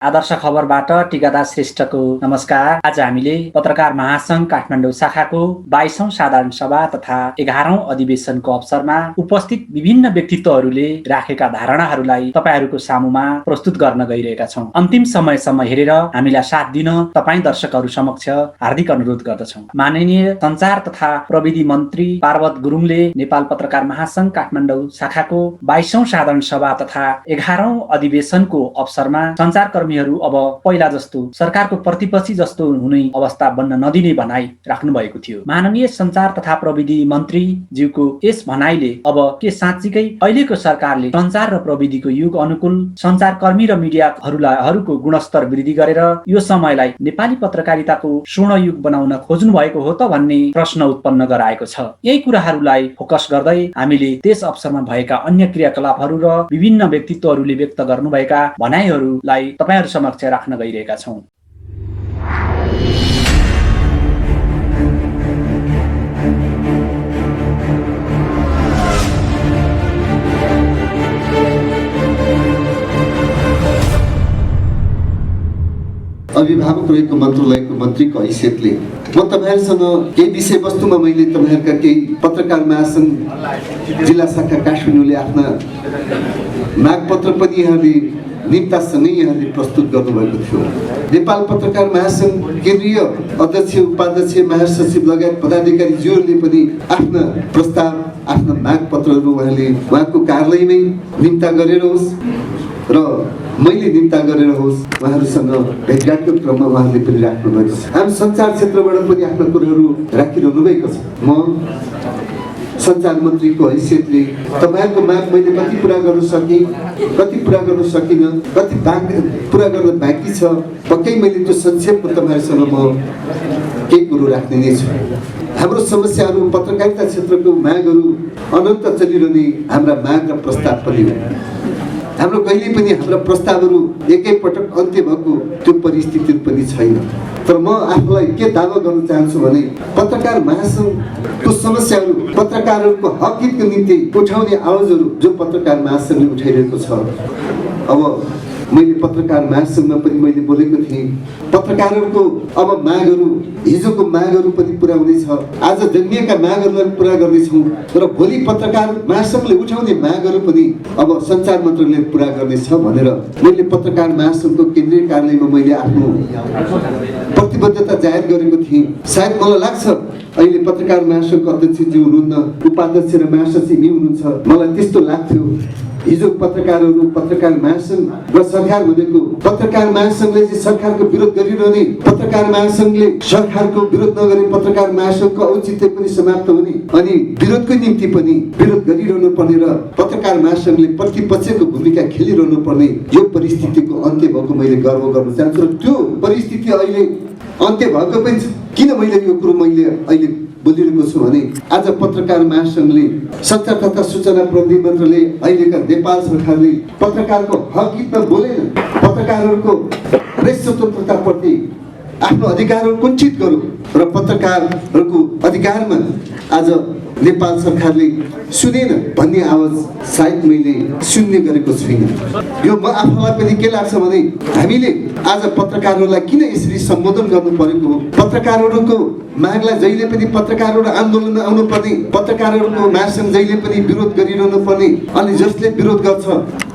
आदर्श खबरबाट टिकादास श्रेष्ठको नमस्कार। आज हामीले पत्रकार महासंघ काठमाडौँ शाखाको 22औं साधारण सभा तथा 11औं अधिवेशनको अवसरमा उपस्थित विभिन्न व्यक्तित्वहरूले राखेका धारणाहरूलाई तपाईहरूको सामुमा प्रस्तुत गर्न गइरहेका छौं। अन्तिम समयसम्म हेरेर हामीलाई साथ दिन तपाईं दर्शकहरू समक्ष हार्दिक अनुरोध गर्दछौं। माननीय सञ्चार तथा प्रविधि मन्त्री पार्वत गुरुङले नेपाल पत्रकार महासंघ काठमाडौँ शाखाको 22औं साधारण सभा तथा 11औं अधिवेशनको अवसरमा सञ्चारकर्मीहरू अब पहिला जस्तो सरकारको प्रतिपक्षी जस्तो हुने अवस्था बन्न नदिने भनाई राख्नु भएको थियो। माननीय सञ्चार तथा प्रविधि मन्त्री ज्यूको यस भनाइले अब के साँच्चीकै अहिलेको सरकारले सञ्चार र प्रविधिको युग अनुकूल सञ्चारकर्मी र मिडियाहरूको गुणस्तर वृद्धि गरेर यो समयलाई नेपाली पत्रकारिताको स्वर्ण युग बनाउन खोज्नु भएको हो त भन्ने प्रश्न उत्पन्न गराएको छ। यही कुराहरूलाई फोकस गर्दै हामीले त्यस अवसरमा भएका अन्य क्रियाकलापहरू र विभिन्न व्यक्तित्वहरूले व्यक्त गर्नुभएका भनाइहरूलाई तपाईहरु समक्ष राख्न गइरहेका छौं। अभिभावक रहेको मन्त्रालयको मन्त्रीको हैसियतले म तपाईहरुसँग केही विषयवस्तुमा मैले तपाईहरुका केही पत्रकार महासंघ जिल्ला शाखा काठमाडौँले आफ्ना मागपत्र पनि यहाँले निम्तासँगै यहाँले प्रस्तुत गर्नुभएको थियो। नेपाल पत्रकार महासंघ केन्द्रीय अध्यक्ष उपाध्यक्ष महासचिव लगायत पदाधिकारीज्यूहरूले पनि आफ्ना प्रस्ताव आफ्ना मागपत्रहरू उहाँको कार्यालयमै निम्ता गरेर होस् र मैले निम्ता गरेर होस् उहाँहरूसँग भेटघाटको क्रममा उहाँहरूले पनि राख्नु भएको छ। हामी सञ्चार क्षेत्रबाट पनि आफ्ना कुराहरू राखिरहनु भएको छ। म सञ्चार मन्त्रीको हैसियतले तपाईहरुको माग मैले कति पुरा गर्न सकेँ, कति पुरा गर्न सकिनँ, कति पुरा गर्न बाँकी छ, पक्कै मैले त्यो संक्षेपमा तपाईहरुसँग म केही कुरो राख्ने नै छु। हाम्रो समस्याहरू पत्रकारिता क्षेत्रको मागहरू अनन्त चलिरहने हाम्रा माग र प्रस्ताव पनि हो। हाम्रो कहिले पनि हाम्रा प्रस्तावहरू एकैपटक अन्त्य भएको त्यो परिस्थिति पनि छैन। तर म आफूलाई के दावा गर्न चाहन्छु भने पत्रकार महासंघको समस्याहरू पत्रकारहरूको हक हितको निम्ति उठाउने आवाजहरू जो पत्रकार महासंघले उठाइरहेको छ, अब मैले पत्रकार महासंघमा पनि मैले बोलेको थिएँ पत्रकारहरूको अब मागहरू हिजोको मागहरू पनि पुरा हुनेछ, आज जन्मिएका मागहरूलाई पुरा गर्नेछौँ र भोलि पत्रकार महासंघले उठाउने मागहरू पनि अब सञ्चार मन्त्रालयले पुरा गर्नेछ भनेर मैले पत्रकार महासंघको केन्द्रीय कार्यालयमा मैले आफ्नो प्रतिबद्धता जाहेर गरेको थिएँ। सायद मलाई लाग्छ अहिले पत्रकार महासंघको अध्यक्षज्यू हुनुहुन्न, उपाध्यक्ष र महासचिव हुनुहुन्छ, मलाई त्यस्तो लाग्थ्यो हिजो पत्रकारहरू पत्रकार महासंघ र सरकार भनेको पत्रकार महासंघले चाहिँ सरकारको विरोध गरिरहने, पत्रकार महासंघले सरकारको विरोध नगरे पत्रकार महासंघको औचित्य पनि समाप्त हुने अनि विरोधको निम्ति पनि विरोध गरिरहनु पर्ने र पत्रकार महासंघले प्रतिपक्षको भूमिका खेलिरहनु पर्ने यो परिस्थितिको अन्त्य भएको मैले गर्व गर्न चाहन्छु र त्यो परिस्थिति अहिले अन्त्य भएको पनि छ। किन मैले यो कुरो मैले अहिले बोलिरहेको छु भने आज पत्रकार महासंघले सञ्चार तथा सूचना प्रविधि मन्त्रालय अहिलेका नेपाल सरकारले पत्रकारको हक हितमा बोलेन, पत्रकारहरूको प्रेस स्वतन्त्रताप्रति आफ्नो अधिकारहरू कुण्ठित गर्यो र पत्रकारहरूको अधिकारमा आज नेपाल सरकारले सुनेन भन्ने आवाज सायद मैले सुन्ने गरेको छुइनँ। यो म आफूलाई पनि के लाग्छ भने हामीले आज पत्रकारहरूलाई किन यसरी सम्बोधन गर्नु परेको हो, पत्रकारहरूको मागलाई जहिले पनि पत्रकारहरू आन्दोलन आउनु पर्ने, पत्रकारहरूको महासंघ जहिले पनि विरोध गरिरहनु पर्ने अनि जसले विरोध गर्छ,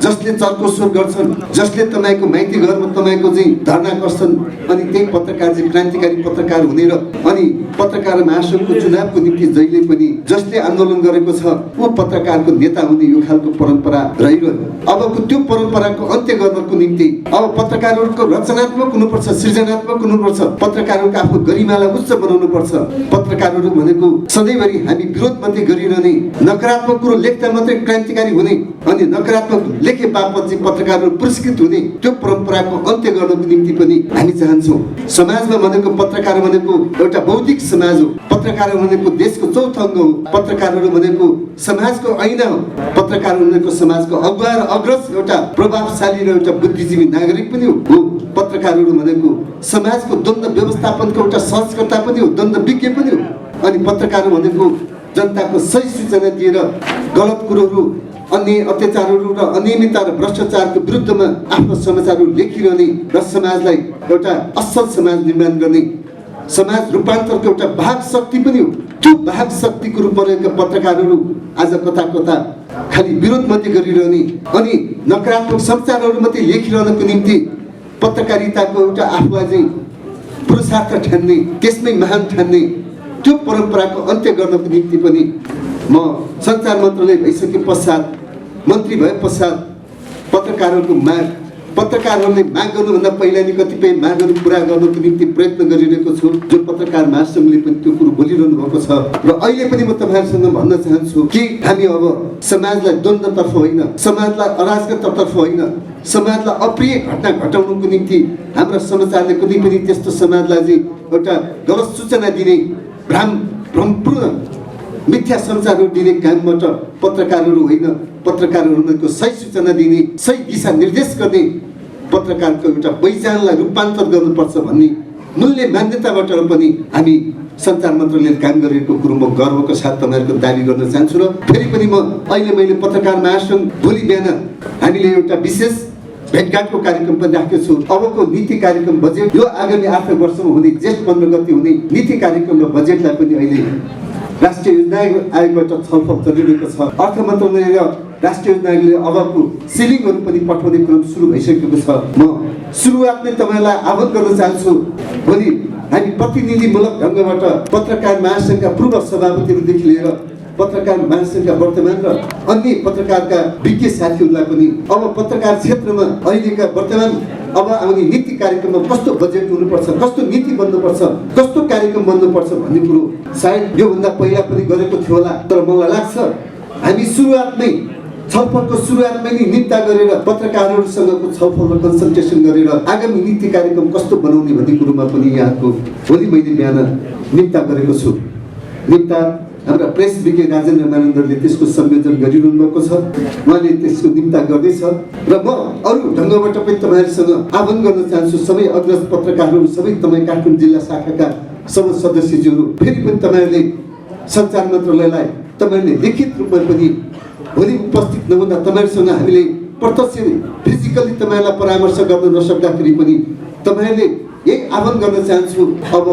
जसले चर्कोस्वर गर्छन्, जसले तपाईँको माइती घरमा तपाईँको चाहिँ धरना गर्छन् अनि त्यही पत्रकार चाहिँ क्रान्तिकारी पत्रकार हुने र अनि पत्रकार महासंघको चुनावको निम्ति जहिले पनि जसले आन्दोलन गरेको छ ऊ पत्रकारको नेता हुने यो खालको परम्परा रहिरह्यो। अबको त्यो परम्पराको अन्त्य गर्नको निम्ति अब पत्रकारहरूको रचनात्मक हुनुपर्छ, सृजनात्मक हुनुपर्छ, पत्रकारहरूको आफ्नो गरिमालाई उच्च बनाउनु पर्छ। पत्रकारहरू भनेको सधैँभरि हामी विरोध मात्रै गरिरहने, नकारात्मक कुरो लेख्दा मात्रै क्रान्तिकारी हुने अनि नकारात्मक लेखे बापत चाहिँ पत्रकारहरू पुरस्कृत हुने त्यो परम्पराको अन्त्य गर्नको निम्ति पनि हामी चाहन्छौँ। समाजमा भनेको पत्रकार भनेको एउटा बौद्धिक समाज हो, पत्रकार भनेको देशको चौथो अङ्ग हो, पत्रकारहरू भनेको समाजको ऐना हो, पत्रकार भनेको समाजको अगुवा र अग्रज एउटा प्रभावशाली र एउटा बुद्धिजीवी नागरिक पनि हो। पत्रकारहरू भनेको समाजको द्वन्द्व व्यवस्थापनको एउटा सहजकर्ता पनि हो, द्वन्द्व विज्ञ पनि हो अनि पत्रकार भनेको जनताको सही सूचना दिएर गलत कुरोहरू अन्य अत्याचारहरू र अनियमितता र भ्रष्टाचारको विरुद्धमा आफ्नो समाचारहरू लेखिरहने र समाजलाई एउटा असल समाज निर्माण गर्ने समाज रूपान्तरको एउटा भाग शक्ति पनि हो। त्यो भाग शक्तिको रूपमा रहेका पत्रकारहरू आज कता कता खालि विरोध मात्रै गरिरहने अनि नकारात्मक समाचारहरू मात्रै लेखिरहनको निम्ति पत्रकारिताको एउटा आफूलाई चाहिँ पुरुषार्थ ठान्ने, त्यसमै महान ठान्ने त्यो परम्पराको अन्त्य गर्नको निम्ति पनि म सञ्चार मन्त्रालय भइसके पश्चात मन्त्री भए पश्चात पत्रकारहरूले माग गर्नुभन्दा पहिला नै कतिपय मागहरू पुरा गर्नको निम्ति प्रयत्न गरिरहेको छु, जो पत्रकार महासङ्घले पनि त्यो कुरो बोलिरहनु भएको छ। र अहिले पनि म तपाईँहरूसँग भन्न चाहन्छु कि हामी अब समाजलाई द्वन्द्वतर्फ होइन, समाजलाई अराजकतातर्फ होइन, समाजलाई अप्रिय घटना घटाउनुको निम्ति हाम्रा समाचारले कुनै पनि त्यस्तो समाजलाई चाहिँ एउटा गलत सूचना दिने, भ्रमपूर्ण मिथ्या समाचारहरू दिने कामबाट पत्रकारहरू होइन, पत्रकारहरूको सही सूचना दिने, सही दिशा निर्देश गर्ने पत्रकारको एउटा पहिचानलाई रूपान्तर गर्नुपर्छ भन्ने मूल्य मान्यताबाट पनि हामी सञ्चार मन्त्रालयले काम गरेको कुरो म गर्वको साथ तपाईँहरूको दाबी गर्न चाहन्छु। र फेरि पनि मैले पत्रकार महासङ्घ भोलि बिहान हामीले एउटा विशेष भेटघाटको कार्यक्रम पनि राखेको छु। अबको नीति कार्यक्रम बजेट, यो आगामी आर्थिक वर्षमा हुने जेठ 15 गते हुने नीति कार्यक्रम र बजेटलाई पनि अहिले राष्ट्रिय योजना आयोगबाट छलफल चलिरहेको छ। अर्थ मन्त्रालय र राष्ट्रिय योजना आयोगले अबको सिलिङहरू पनि पठाउने क्रम सुरु भइसकेको छ। म सुरुवातमै तपाईँलाई आह्वान गर्न चाहन्छु, भोलि हामी प्रतिनिधिमूलक ढङ्गबाट पत्रकार महासङ्घका पूर्व सभापतिहरूदेखि लिएर पत्रकार महासङ्घका वर्तमान र अन्य पत्रकारका विज्ञ साथीहरूलाई पनि अब पत्रकार क्षेत्रमा अहिलेका वर्तमान अब आउने नीति कार्यक्रममा कस्तो बजेट हुनुपर्छ, कस्तो नीति बन्नुपर्छ, कस्तो कार्यक्रम बन्नुपर्छ भन्ने कुरो सायद योभन्दा पहिला पनि गरेको थियो होला। तर मलाई लाग्छ हामी छलफलको सुरुवातमै नै निम्ता गरेर पत्रकारहरूसँगको छलफल र कन्सल्टेसन गरेर आगामी नीति कार्यक्रम कस्तो बनाउने भन्ने कुरोमा पनि यहाँको भोलि मैले बिहान निम्ता गरेको छु। निम्ता हाम्रा प्रेस विज्ञ राजेन्द्र मानन्दरले त्यसको संयोजन गरिरहनु भएको छ, उहाँले त्यसको निम्ता गर्दैछ। र म अरू ढङ्गबाट पनि तपाईँहरूसँग आह्वान गर्न चाहन्छु, सबै अग्रज पत्रकारहरू, सबै तपाईँ काठमाडौँ जिल्ला शाखाका सबै सदस्यज्यूहरू, फेरि पनि तपाईँहरूले सञ्चार मन्त्रालयलाई तपाईँहरूले लिखित रूपमा पनि भोलि उपस्थित नहुँदा तपाईँहरूसँग हामीले प्रत्यक्ष फिजिकली तपाईँहरूलाई परामर्श गर्न नसक्दाखेरि पनि तपाईँहरूले यही आह्वान गर्न चाहन्छु, अब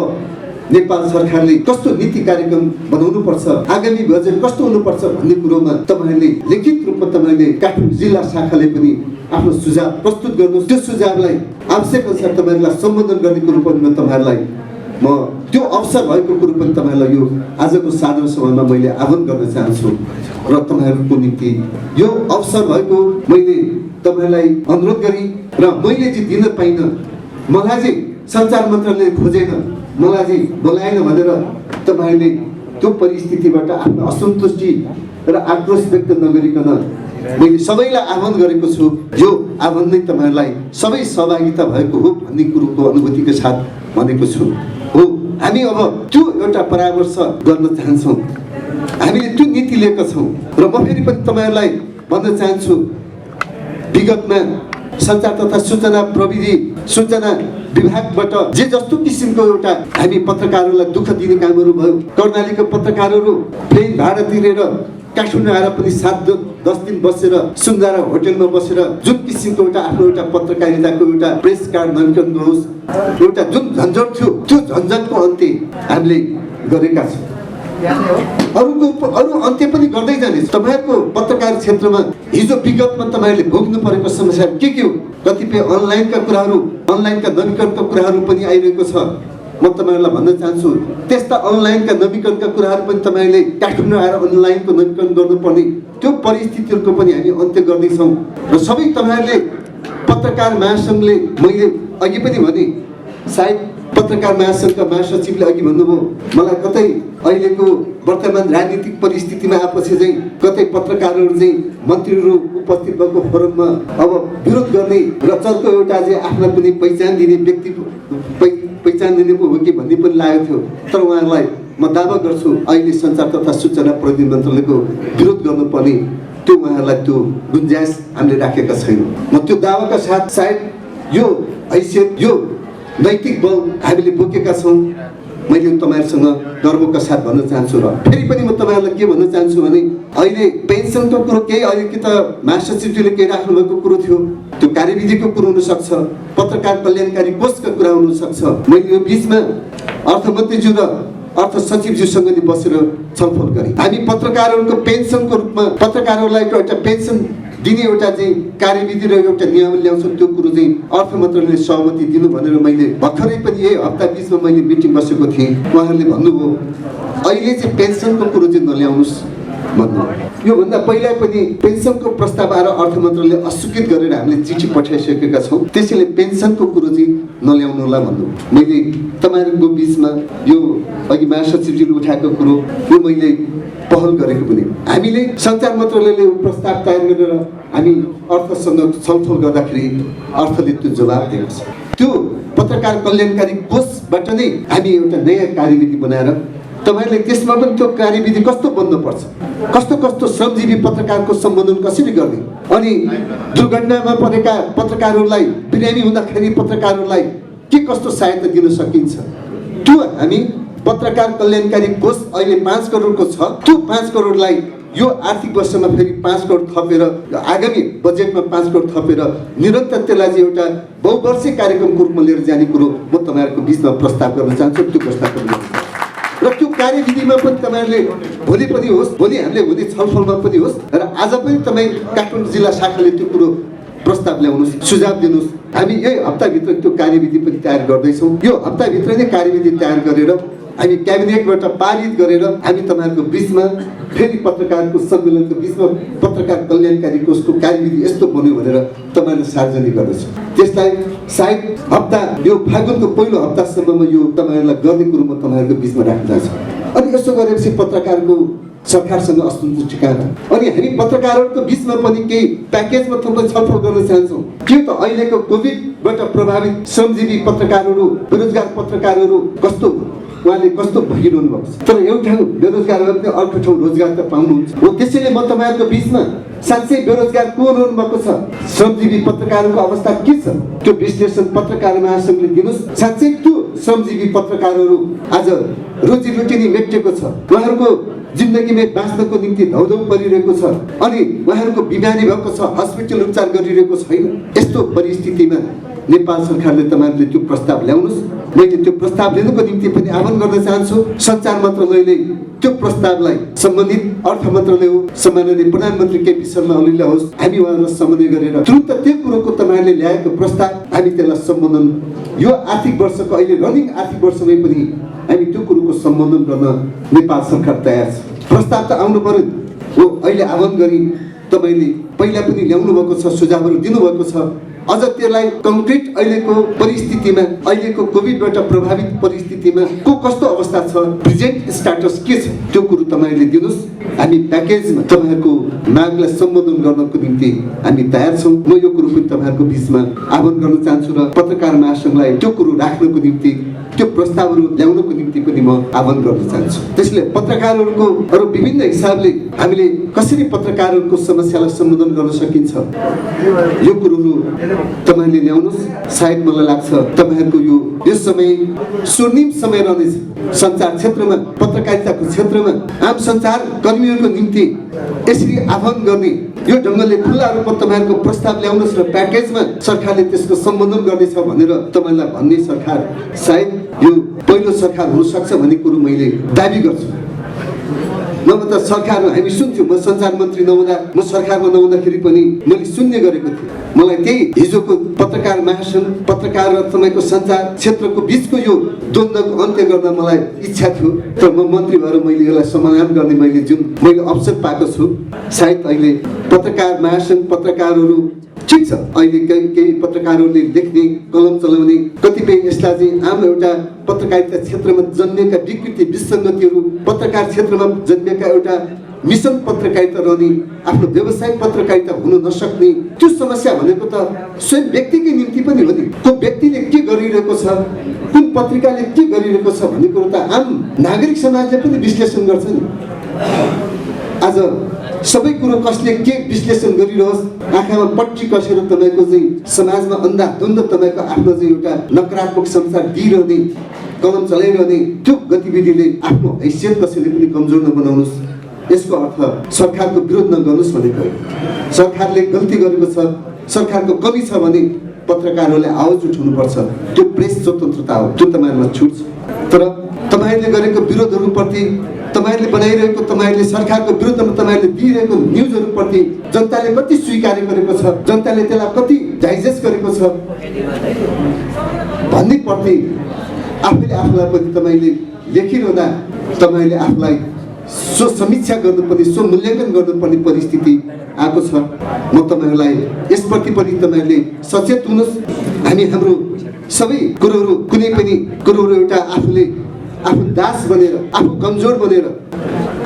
नेपाल सरकारले कस्तो नीति कार्यक्रम बनाउनु पर्छ, आगामी बजेट कस्तो हुनुपर्छ भन्ने कुरोमा तपाईँहरूले लिखित रूपमा तपाईँले काठमाडौँ जिल्ला शाखाले पनि आफ्नो सुझाव प्रस्तुत गर्नुहोस्। त्यो सुझावलाई आवश्यक अनुसार तपाईँहरूलाई सम्बोधन गर्ने कुरो पनि तपाईँहरूलाई म त्यो अवसर भएको कुरो पनि तपाईँलाई यो आजको साधारण सभामा मैले आह्वान गर्न चाहन्छु। र तपाईँहरूको निम्ति यो अवसर भएको मैले तपाईँलाई अनुरोध गरेँ र मैले चाहिँ दिन पाइनँ, मलाई चाहिँ सञ्चार मन्त्रालयले खोजेन, मलाई चाहिँ बोलाएन भनेर तपाईँहरूले त्यो परिस्थितिबाट आफ्नो असन्तुष्टि र आक्रोश व्यक्त नगरिकन मैले सबैलाई आह्वान गरेको छु। यो आह्वान नै तपाईँहरूलाई सबै सहभागिता भएको हो भन्ने कुरोको अनुभूतिको साथ भनेको छु। हो, हामी अब त्यो एउटा परामर्श गर्न चाहन्छौँ, हामीले त्यो नीति लिएका छौँ। र म फेरि पनि तपाईँहरूलाई भन्न चाहन्छु, विगतमा सञ्चार तथा सूचना विभागबाट जे जस्तो किसिमको एउटा हामी पत्रकारहरूलाई दुःख दिने कामहरू भयो, कर्णालीको पत्रकारहरू प्लेन भाडा तिरेर काठमाडौँ आएर पनि 7-10 दिन बसेर सुन्दारा होटेलमा बसेर जुन किसिमको एउटा पत्रकारिताको एउटा प्रेस कार्ड नवीकरण गरोस्, एउटा जुन झन्झट थियो त्यो झन्झटको अन्त्य हामीले गरेका छौँ। अरू अन्त्य पनि गर्दै जाने। तपाईँहरूको पत्रकार क्षेत्रमा हिजो विगतमा तपाईँहरूले भोग्नु परेको समस्या के हो? कतिपय अनलाइनका कुराहरू, अनलाइनका नवीकरणका कुराहरू पनि आइरहेको छ। म तपाईँहरूलाई भन्न चाहन्छु, त्यस्ता अनलाइनका नवीकरणका कुराहरू पनि तपाईँहरूले काठमाडौँ आएर अनलाइनको नवीकरण गर्नुपर्ने त्यो परिस्थितिहरूको पनि हामी अन्त्य गर्दैछौँ। र सबै तपाईँहरूले पत्रकार महासङ्घले, मैले अघि पनि भने, सायद पत्रकार महासङ्घका महासचिवले अघि भन्नुभयो, मलाई कतै अहिलेको वर्तमान राजनीतिक परिस्थितिमा आएपछि चाहिँ कतै पत्रकारहरू चाहिँ मन्त्रीहरू उपस्थित भएको फोरममा अब विरोध गर्ने र चर्को एउटा चाहिँ आफ्ना कुनै पहिचान दिने व्यक्ति पहिचान दिने पो हो कि भन्ने पनि लागेको थियो। तर उहाँहरूलाई म दावा गर्छु, अहिले सञ्चार तथा सूचना प्रविधि मन्त्रालयको विरोध गर्नुपर्ने त्यो उहाँहरूलाई त्यो गुन्जाइस हामीले राखेका छैनौँ। म त्यो दावाका साथ सायद यो हैसियत, यो नैतिक बल हामीले बोकेका छौँ। मैले तपाईँहरूसँग गर्वका साथ भन्न चाहन्छु। र फेरि पनि म तपाईँहरूलाई के भन्न चाहन्छु भने अहिले पेन्सनको कुरो केही अहिले कि त महासचिवजीले केही राख्नुभएको कुरो थियो, त्यो कार्यविधिको कुरो हुनसक्छ, पत्रकार कल्याणकारी कोषका कुरा हुनसक्छ। मैले यो बिचमा अर्थमन्त्रीज्यू र अर्थ सचिवज्यूसँग नि बसेर छलफल गरेँ। हामी पत्रकारहरूको पेन्सनको रूपमा पत्रकारहरूलाई एउटा पेन्सन दिने एउटा चाहिँ कार्यविधि र एउटा नियम ल्याउँछौँ, त्यो कुरो चाहिँ अर्थ मन्त्रालयले सहमति दिनु भनेर मैले भर्खरै पनि यही हप्ता बिचमा मैले मिटिङ बसेको थिएँ। उहाँहरूले भन्नुभयो अहिले चाहिँ पेन्सनको कुरो चाहिँ नल्याउनुहोस् भन्नु। योभन्दा पहिला पनि पेन्सनको प्रस्ताव आएर अर्थ मन्त्रालयले अस्वीकृत गरेर हामीले चिठी पठाइसकेका छौँ, त्यसैले पेन्सनको कुरो चाहिँ नल्याउनु होला भन्नु। मैले तपाईँहरूको बिचमा यो अघि महासचिवजीले उठाएको कुरो यो मैले पहल गरेको पनि। हामीले सञ्चार मन्त्रालयले प्रस्ताव तयार गरेर हामी अर्थसँग छलफल गर्दाखेरि अर्थले त्यो जवाब दिएको छ। त्यो पत्रकार कल्याणकारी कोषबाट नै हामी एउटा नयाँ कार्यविधि बनाएर तपाईँहरूले त्यसमा पनि त्यो कार्यविधि कस्तो बन्नुपर्छ, कस्तो कस्तो श्रमजीवी पत्रकारको सम्बोधन कसरी गर्ने, अनि दुर्घटनामा परेका पत्रकारहरूलाई बिरामी हुँदाखेरि पत्रकारहरूलाई के कस्तो सहायता दिन सकिन्छ, त्यो हामी पत्रकार कल्याणकारी कोष अहिले 5 करोडको छ। त्यो 5 करोडलाई यो आर्थिक वर्षमा फेरि 5 करोड थपेर आगामी बजेटमा 5 करोड थपेर निरन्तर त्यसलाई चाहिँ एउटा बहुवर्षीय कार्यक्रमको रूपमा लिएर जाने कुरो म तपाईँहरूको बिचमा प्रस्ताव गर्न चाहन्छु। त्यो प्रस्ताव र त्यो कार्यविधिमा पनि तपाईँहरूले भोलि पनि होस्, भोलि हामीले हुने छलफलमा पनि होस् र आज पनि तपाईँ काठमाडौँ जिल्ला शाखाले त्यो कुरो प्रस्ताव ल्याउनुहोस्, सुझाव दिनुहोस्। हामी यही हप्ताभित्र त्यो कार्यविधि पनि तयार गर्दैछौँ। यो हप्ताभित्र नै कार्यविधि तयार गरेर हामी क्याबिनेटबाट पारित गरेर हामी तपाईँहरूको बिचमा फेरि पत्रकारको सम्मेलनको बिचमा पत्रकार कल्याणकारी कोषको कार्यविधि यस्तो बन्यो भनेर तपाईँहरूले सार्वजनिक गर्दैछौँ। त्यसलाई सायद हप्ता यो फागुनको पहिलो हप्तासम्ममा यो तपाईँहरूलाई गर्ने कुरो म तपाईँहरूको बिचमा राख्न चाहन्छु। अनि यसो गरेपछि पत्रकारको सरकारसँग असन्तुष्टि ठिकाना, अनि हामी पत्रकारहरूको बिचमा पनि केही प्याकेजमा थुप्रै छलफल गर्न चाहन्छौँ। के त अहिलेको कोभिडबाट प्रभावित श्रमजीवी पत्रकारहरू, बेरोजगार पत्रकारहरू कस्तो उहाँले कस्तो भइरहनु भएको छ, तर एउटा बेरोजगार भए पनि अर्को ठाउँ रोजगार त पाउनुहुन्छ हो। त्यसैले म तपाईँहरूको बिचमा साँच्चै बेरोजगार को हुनु भएको छ, श्रमजीवी पत्रकारहरूको अवस्था के छ, त्यो विश्लेषण पत्रकार महासङ्घले दिनुहोस्। साँच्चै त्यो श्रमजीवी पत्रकारहरू आज रोजीरोटी नै मेटिएको छ, उहाँहरूको जिन्दगीमा बाँच्नको निम्ति धौधौ परिरहेको छ, अनि उहाँहरूको बिमारी भएको छ, हस्पिटल उपचार गरिरहेको छैन। यस्तो परिस्थितिमा नेपाल सरकारले तपाईँहरूले त्यो प्रस्ताव ल्याउनुहोस्। मैले त्यो प्रस्ताव लिनुको निम्ति पनि आह्वान गर्न चाहन्छु। सञ्चार मन्त्रालयले त्यो प्रस्तावलाई सम्बन्धित अर्थ मन्त्रालय हो, सम्माननीय प्रधानमन्त्री केपी शर्मा ओलीले होस्, हामी उहाँलाई समन्वय गरेर तुरुन्त त्यो कुरोको तपाईँहरूले ल्याएको प्रस्ताव हामी त्यसलाई सम्बोधन यो आर्थिक वर्षको अहिले रनिङ आर्थिक वर्षमै पनि हामी त्यो कुरोको सम्बोधन गर्न नेपाल सरकार तयार छ। प्रस्ताव त आउनु पर्यो हो। अहिले आह्वान गरी तपाईँले पहिला पनि ल्याउनु भएको छ, सुझावहरू दिनुभएको छ। अझ त्यसलाई कङ्क्रिट अहिलेको परिस्थितिमा, अहिलेको कोभिडबाट प्रभावित परिस्थितिमा को कस्तो अवस्था छ, प्रेजेन्ट स्ट्याटस के छ, त्यो कुरो तपाईँहरूले दिनुहोस्। हामी प्याकेजमा तपाईँहरूको मागलाई सम्बोधन गर्नको निम्ति हामी तयार छौँ। म यो कुरो पनि तपाईँहरूको बिचमा आह्वान गर्न चाहन्छु र पत्रकार महासङ्घलाई त्यो कुरो राख्नको निम्ति, त्यो प्रस्तावहरू ल्याउनको निम्ति पनि म आह्वान गर्न चाहन्छु। त्यसले पत्रकारहरूको अरू विभिन्न हिसाबले हामीले कसरी पत्रकारहरूको समस्यालाई सम्बोधन गर्न सकिन्छ, यो कुरोहरू तपाईँले ल्याउनुहोस्। सायद मलाई लाग्छ तपाईँहरूको यो समय स्वर्णिम समय रहनेछ सञ्चार क्षेत्रमा, पत्रकारिताको क्षेत्रमा आम सञ्चार कर्मीहरूको निम्ति यसरी आह्वान गर्ने यो ढङ्गले खुल्ला रूपमा तपाईँहरूको प्रस्ताव ल्याउनुहोस् र प्याकेजमा सरकारले त्यसको सम्बोधन गर्नेछ भनेर तपाईँलाई भन्ने सरकार सायद यो पहिलो सरकार हुनसक्छ भन्ने कुरो मैले दाबी गर्छु। नभए त सरकारमा हामी सुन्थ्यौँ। म सञ्चार मन्त्री नहुँदा, म सरकारमा नहुँदाखेरि पनि मैले सुन्ने गरेको थिएँ। मलाई त्यही हिजोको पत्रकार महासङ्घ, पत्रकार र तपाईँको सञ्चार क्षेत्रको बिचको यो द्वन्द्वको अन्त्य गर्न मलाई इच्छा थियो। तर म मन्त्री भएर मैले यसलाई समाधान गर्ने मैले अवसर पाएको छु। सायद अहिले पत्रकार महासङ्घ, पत्रकारहरू ठिक छ, अहिले केही पत्रकारहरूले लेख्ने, कलम चलाउने कतिपय यसलाई चाहिँ आम एउटा पत्रकारिता क्षेत्रमा जन्मिएका विकृति, विसङ्गतिहरू, पत्रकार क्षेत्रमा जन्मिएका एउटा मिसन पत्रकारिता रहने, आफ्नो व्यावसायिक पत्रकारिता हुन नसक्ने त्यो समस्या भनेको त स्वयं व्यक्तिकै निम्ति पनि हो नि। त्यो व्यक्तिले के गरिरहेको छ, कुन पत्रिकाले के गरिरहेको छ भन्ने कुरो त आम नागरिक समाजले पनि विश्लेषण गर्छ नि। आज सबै कुरो कसले के विश्लेषण गरिरहोस्, आँखामा पट्टी कसेर तपाईँको चाहिँ समाजमा अन्धाधुन्ध तपाईँको आफ्नो चाहिँ एउटा नकारात्मक संसार दिइरहने कलम चलाइरहने त्यो गतिविधिले आफ्नो हैसियत कसैले पनि कमजोर नबनाउनुहोस्। यसको अर्थ सरकारको विरोध नगर्नुहोस् भनेको हो। सरकारले गल्ती गरेको छ, सरकारको कमी छ भने पत्रकारहरूले आवाज उठाउनुपर्छ। त्यो प्रेस स्वतन्त्रता हो, त्यो तपाईँहरूमा छुट छ। तर तपाईँहरूले गरेको विरोधहरूप्रति, तपाईँहरूले बनाइरहेको, तपाईँहरूले सरकारको विरुद्धमा तपाईँहरूले दिइरहेको न्युजहरूप्रति जनताले कति स्वीकार गरेको छ, जनताले त्यसलाई कति डाइजेस्ट गरेको छ भन्ने प्रति आफैले आफूलाई पनि तपाईँले लेखिरहँदा तपाईँले आफूलाई समीक्षा गर्नुपर्ने, मूल्याङ्कन गर्नुपर्ने परिस्थिति आएको छ। म तपाईँहरूलाई यसप्रति पनि तपाईँहरूले सचेत हुनुहोस्। हामी हाम्रो सबै कुरोहरू, कुनै पनि कुरोहरू एउटा आफूले आफू दास बनेर, आफू कमजोर बनेर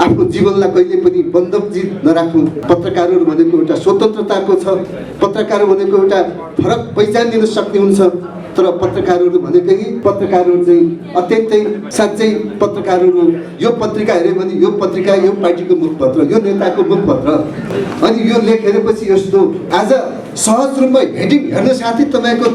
आफ्नो जीवनलाई कहिले पनि बन्धकजित नराख्नु। पत्रकारहरू भनेको एउटा स्वतन्त्रताको छ, पत्रकार भनेको एउटा फरक पहिचान दिन सक्ने हुन्छ। तर पत्रकारहरू भनेकै पत्रकारहरू चाहिँ अत्यन्तै साँच्चै पत्रकारहरू यो पत्रिका हेऱ्यो भने यो पत्रिका यो पार्टीको मुखपत्र, यो नेताको मुखपत्र, अनि यो लेख हेरेपछि यस्तो आज सहज रूपमा हेर्न साथै तपाईँको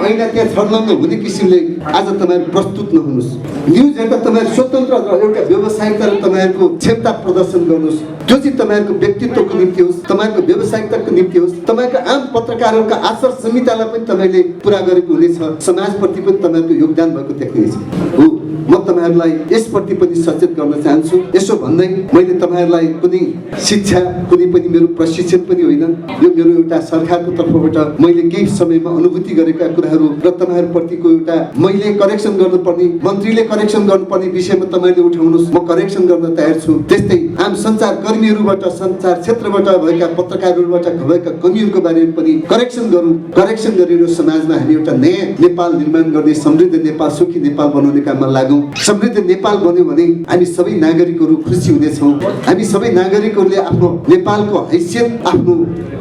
ऐना त्यहाँ छर्लङ्ग हुने किसिमले आज तपाईँहरू प्रस्तुत नहुनुहोस्। न्युज हेर्दा तपाईँहरू स्वतन्त्र र एउटा व्यावसायिकताले तपाईँहरूको क्षमता प्रदर्शन गर्नुहोस्। जो चाहिँ तपाईँहरूको व्यक्तित्वको निम्ति होस्, तपाईँहरूको व्यावसायिकताको निम्ति होस्, तपाईँको आम पत्रकारहरूका आचार संहितालाई पनि तपाईँले पुरा गरेको हुनेछ, समाजप्रति पनि तपाईँहरूको योगदान भएको देखिनेछ। हो, म तपाईँहरूलाई यसप्रति पनि सचेत गर्न चाहन्छु। यसो भन्दै मैले तपाईँहरूलाई कुनै शिक्षा, कुनै पनि मेरो प्रशिक्षण पनि होइन, यो मेरो एउटा सरकारको तर्फबाट मैले केही समयमा अनुभूति गरेका कुराहरू र तपाईँहरूप्रतिको एउटा मैले करेक्सन गर्नुपर्ने, मन्त्रीले करेक्सन गर्नुपर्ने विषयमा तपाईँले उठाउनुहोस्, म करेक्सन गर्न तयार छु। त्यस्तै आम सञ्चारकर्मीहरूबाट, सञ्चार क्षेत्रबाट भएका पत्रकारहरूबाट भएका कमीहरूको बारेमा पनि करेक्सन गरौँ। करेक्सन गरेर समाजमा हामी एउटा नयाँ नेपाल निर्माण गर्ने, समृद्ध नेपाल, सुखी नेपाल बनाउने काममा लागौँ। समृद्ध नेपाल बन्यो भने हामी सबै नागरिकहरू खुसी हुनेछौँ। हामी सबै नागरिकहरूले आफ्नो नेपालको हैसियत आफ्नो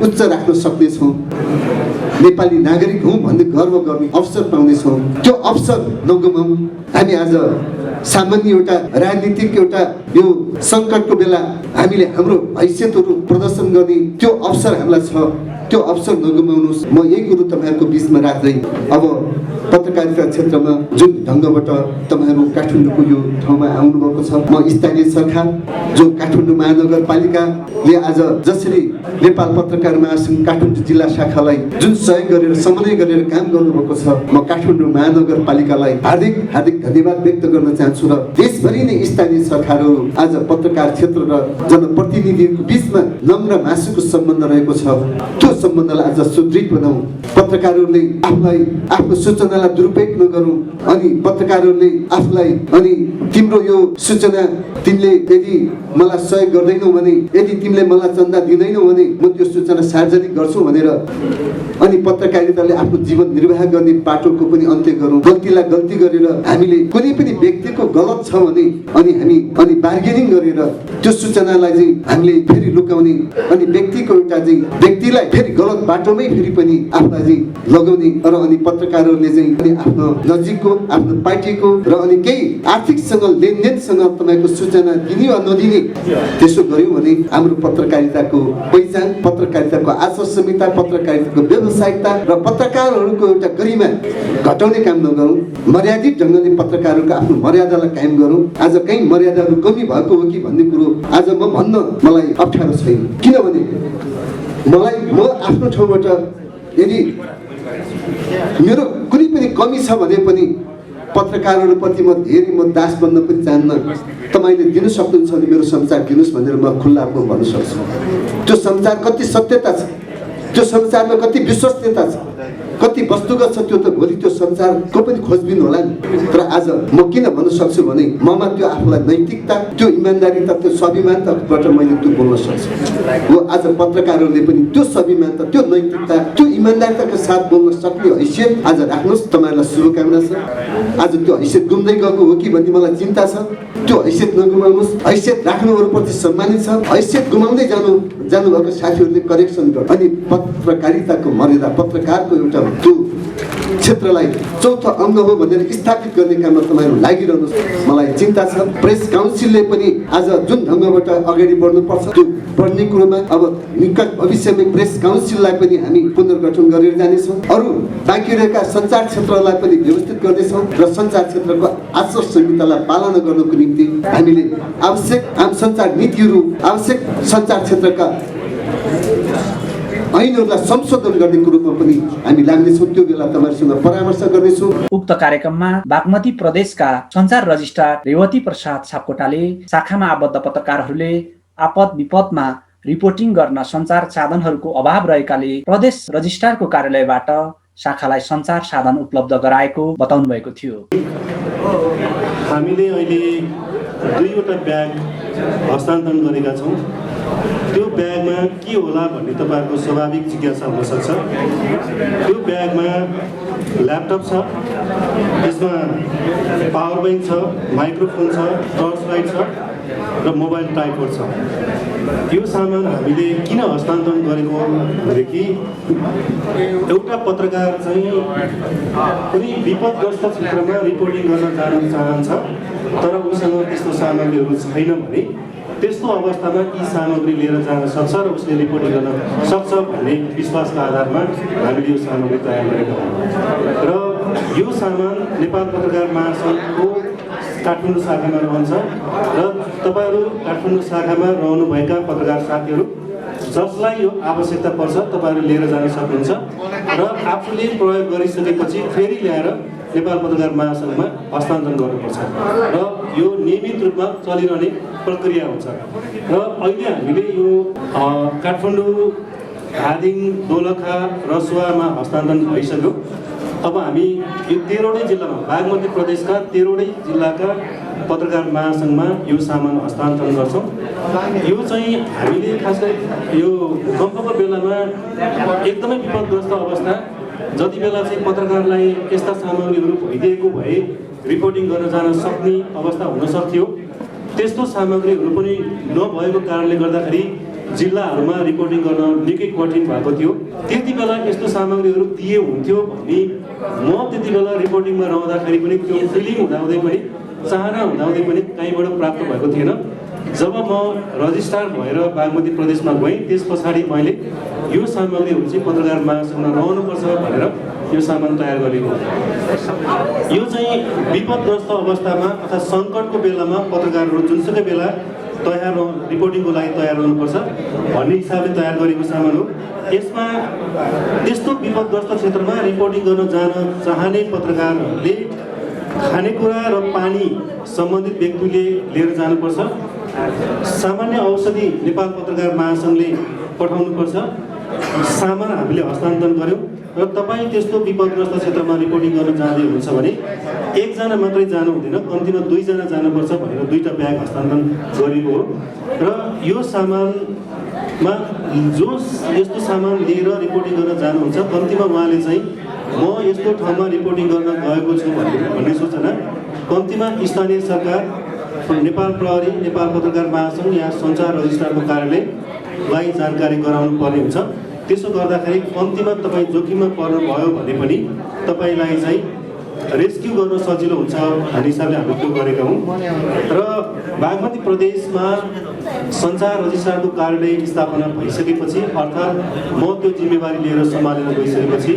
उच्च राख्न सक्नेछौँ। नेपाली नागरिक हौँ भन्ने गर्व गर्ने अवसर पाउनेछौँ। त्यो अवसर नगुमाउँ। हामी आज सामान्य एउटा राजनीतिक एउटा यो सङ्कटको बेला हामीले हाम्रो हैसियतहरू प्रदर्शन गर्ने त्यो अवसर हामीलाई छ। त्यो अवसर नगुमाउनुहोस्। म यही कुरो तपाईँहरूको बिचमा राख्दै अब पत्रकारिता क्षेत्रमा जुन ढङ्गबाट तपाईँहरू काठमाडौँको यो ठाउँमा आउनुभएको छ, म स्थानीय सरकार जो काठमाडौँ महानगरपालिकाले आज जसरी नेपाल पत्रकार महासङ्घ काठमाडौँ जिल्ला शाखालाई जुन सहयोग गरेर समन्वय गरेर काम गर्नुभएको छ, म काठमाडौँ महानगरपालिकालाई हार्दिक हार्दिक धन्यवाद व्यक्त गर्न चाहन्छु। र देशभरि नै स्थानीय सरकारहरू आज पत्रकार क्षेत्र र जनप्रतिनिधिको बिचमा नम्र मासुको सम्बन्ध रहेको छ। त्यो सम्बन्धलाई आज सुदृढ बनाऊ। पत्रकारहरूले आफूलाई आफ्नो सूचनालाई दुरुपयोग नगरौँ। अनि पत्रकारहरूले आफूलाई अनि तिम्रो यो सूचना तिमीले यदि मलाई सहयोग गर्दैनौ भने, यदि तिमीले मलाई चन्दा दिँदैनौ भने म त्यो सूचना सार्वजनिक गर्छु भनेर अनि पत्रकारिताले आफ्नो जीवन निर्वाह गर्ने बाटोको पनि अन्त्य गरौँ। गल्तीलाई गल्ती गरेर हामीले कुनै पनि व्यक्तिको गलत छ भने अनि बार्गेनिङ गरेर त्यो सूचनालाई चाहिँ हामीले फेरि लुकाउने अनि व्यक्तिको एउटा चाहिँ व्यक्तिलाई फेरि गलत बाटोमै फेरि पनि आफूलाई चाहिँ लगाउने र अनि पत्रकारहरूले चाहिँ अनि आफ्नो नजिकको आफ्नो पार्टीको र अनि केही आर्थिकसँग लेनदेनसँग तपाईँको सूचना दिने वा नदिने त्यसो गर्यो भने हाम्रो पत्रकारिताको पहिचान, पत्रकारिताको आचार संहिता, पत्रकारिताको व्यावसायिकता र पत्रकारहरूको एउटा गरिमा घटाउने काम नगरौँ। मर्यादित ढङ्गले पत्रकारहरूको आफ्नो मर्यादालाई कायम गरौँ। आज कहीँ मर्यादाहरू कमी भएको हो कि भन्ने कुरो आज म भन्न मलाई अप्ठ्यारो छैन। किनभने म आफ्नो ठाउँबाट यदि मेरो कुनै पनि कमी छ भने पनि पत्रकारहरूप्रति म धेरै दास बन्न पनि चाहन्न। तपाईँले दिनु सक्नुहुन्छ भने मेरो समाचार दिनुहोस् भनेर म खुल्ला रूपमा भन्न सक्छु। त्यो समाचार कति सत्यता छ, त्यो समाचारमा कति विश्वसनीयता छ, कति वस्तुगत छ, त्यो त भोलि त्यो संसारको पनि खोजबिन होला नि। तर आज म किन भन्न सक्छु भने ममा त्यो आफूलाई नैतिकता, त्यो इमान्दारिता, त्यो स्वाभिमानताबाट मैले त्यो बोल्न सक्छु। हो, आज पत्रकारहरूले पनि त्यो स्वाभिमानता, त्यो नैतिकता, त्यो इमान्दारिताको साथ बोल्न सक्ने हैसियत आज राख्नुहोस्। तपाईँहरूलाई शुभकामना छ। आज त्यो हैसियत गुम्दै गएको हो कि भन्ने मलाई चिन्ता छ। त्यो हैसियत नगुमाउनुहोस्। हैसियत राख्नुहरूप्रति सम्मानित छ। हैसियत गुमाउँदै जानुभएको साथीहरूले करेक्सन गर्नु अनि पत्रकारिताको मर्यादा, पत्रकारको एउटा त्यो क्षेत्रलाई चौथो अङ्ग हो भनेर स्थापित गर्ने काममा तपाईँहरू लागिरहनुहोस्। मलाई चिन्ता छ प्रेस काउन्सिलले पनि आज जुन ढङ्गबाट अगाडि बढ्नुपर्छ त्यो बढ्ने कुरोमा अब निकट भविष्यमै प्रेस काउन्सिललाई पनि हामी पुनर्गठन गरेर जानेछौँ। अरू बाँकी रहेका सञ्चार क्षेत्रलाई पनि व्यवस्थित गर्नेछौँ र सञ्चार क्षेत्रको आचार संहितालाई पालना गर्नको निम्ति हामीले आवश्यक आम सञ्चार नीतिहरू, आवश्यक सञ्चार क्षेत्रका ऐनहरूलाई संशोधन गर्ने कुरोमा पनि हामी लाग्नेछौँ। त्यो बेला तपाईँहरूसँग परामर्श गर्नेछौँ। उक्त कार्यक्रममा बागमती प्रदेशका सञ्चार रजिस्ट्रार रेवती प्रसाद सापकोटाले शाखामा आबद्ध पत्रकारहरूले आपद विपदमा रिपोर्टिङ गर्न सञ्चार साधनहरूको अभाव रहेकाले प्रदेश रजिस्ट्रारको कार्यालयबाट शाखालाई सञ्चार साधन उपलब्ध गराएको बताउनु भएको थियो। हामीले अहिले 2वटा ब्याग हस्तान्तरण गरेका छौँ। त्यो ब्यागमा के होला भन्ने तपाईँहरूको स्वाभाविक जिज्ञासा हुनसक्छ। त्यो ब्यागमा ल्यापटप छ, त्यसमा पावर ब्याङ्क छ, माइक्रोफोन छ, टर्च लाइट छ र मोबाइल ट्राइपोड छ। यो सामान हामीले किन हस्तान्तरण गरेको भनेदेखि एउटा पत्रकार चाहिँ कुनै विपदग्रस्त क्षेत्रमा रिपोर्टिङ गर्न जान चाहन्छ तर उसँग त्यस्तो सामग्रीहरू छैन भने त्यस्तो अवस्थामा यी सामग्री लिएर जान सक्छ र उसले रिपोर्टिङ गर्न सक्छ भन्ने विश्वासका आधारमा हामीले यो सामग्री तयार गरेका हौँ। र यो सामान नेपाल पत्रकार महासङ्घको काठमाडौँ शाखामा रहन्छ र तपाईँहरू काठमाडौँ शाखामा रहनुभएका पत्रकार साथीहरू जसलाई यो आवश्यकता पर्छ तपाईँहरू लिएर जान सक्नुहुन्छ र आफूले प्रयोग गरिसकेपछि फेरि ल्याएर नेपाल पत्रकार महासङ्घमा हस्तान्तरण गर्नुपर्छ र यो नियमित रूपमा चलिरहने प्रक्रिया हुन्छ। र अहिले हामीले यो काठमाडौँ, धादिङ, दोलखा, रसुवामा हस्तान्तरण भइसक्यो। अब हामी यो 13वटै जिल्लामा बागमती प्रदेशका 13वटै जिल्लाका पत्रकार महासङ्घमा यो सामान हस्तान्तरण गर्छौँ। यो चाहिँ हामीले खास गरी यो भूकम्पको बेलामा एकदमै विपदग्रस्त अवस्था जति बेला चाहिँ पत्रकारलाई यस्ता सामग्रीहरू भइदिएको भए रिपोर्टिङ गर्न जान सक्ने अवस्था हुन सक्थ्यो। त्यस्तो सामग्रीहरू पनि नभएको कारणले गर्दाखेरि जिल्लाहरूमा रिपोर्टिङ गर्न निकै कठिन भएको थियो। त्यति बेला यस्तो सामग्रीहरू दिए हुन्थ्यो भन्ने म त्यति बेला रिपोर्टिङमा रहँदाखेरि पनि त्यो फिलिङ हुँदाहुँदै पनि, चाहना हुँदाहुँदै पनि कहीँबाट प्राप्त भएको थिएन। जब म रजिस्ट्रार भएर बागमती प्रदेशमा गएँ त्यस पछाडि मैले यो सामग्रीहरू चाहिँ पत्रकार महासङ्घमा रहनुपर्छ भनेर यो सामान तयार गरेको। यो चाहिँ विपदग्रस्त अवस्थामा अथवा सङ्कटको बेलामा पत्रकारहरू जुनसुकै बेला तयार रिपोर्टिङको लागि तयार रहनुपर्छ भन्ने हिसाबले तयार गरेको सामान हो। यसमा त्यस्तो विपदग्रस्त क्षेत्रमा रिपोर्टिङ गर्न जान चाहने पत्रकारहरूले खानेकुरा र पानी सम्बन्धित व्यक्तिले लिएर जानुपर्छ। सामान्य औषधि नेपाल पत्रकार महासङ्घले पठाउनुपर्छ। सामान हामीले हस्तान्तरण गर्यौँ र तपाईँ त्यस्तो विपदग्रस्त क्षेत्रमा रिपोर्टिङ गर्न जाँदै हुनुहुन्छ भने एकजना मात्रै जानु हुँदैन, कम्तीमा 2जना जानुपर्छ भनेर 2टा ब्याग हस्तान्तरण गरिएको हो। र यो सामानमा जो यस्तो सामान लिएर रिपोर्टिङ गर्न जानुहुन्छ कम्तीमा उहाँले चाहिँ म यस्तो ठाउँमा रिपोर्टिङ गर्न गएको छु भन्ने सूचना कम्तीमा स्थानीय सरकार, नेपाल प्रहरी, नेपाल पत्रकार महासङ्घ या सञ्चार रजिस्ट्रारको कार्यालयलाई जानकारी गराउनु पर्ने हुन्छ। त्यसो गर्दाखेरि कम्तीमा तपाईँ जोखिममा पर्नुभयो भने पनि तपाईँलाई चाहिँ रेस्क्यु गर्न सजिलो हुन्छ भन्ने हिसाबले हामीले त्यो गरेका हौँ। र बागमती प्रदेशमा सञ्चार रजिस्ट्रारको कार्यालय स्थापना भइसकेपछि अर्थात् म त्यो जिम्मेवारी लिएर सम्हालेर गइसकेपछि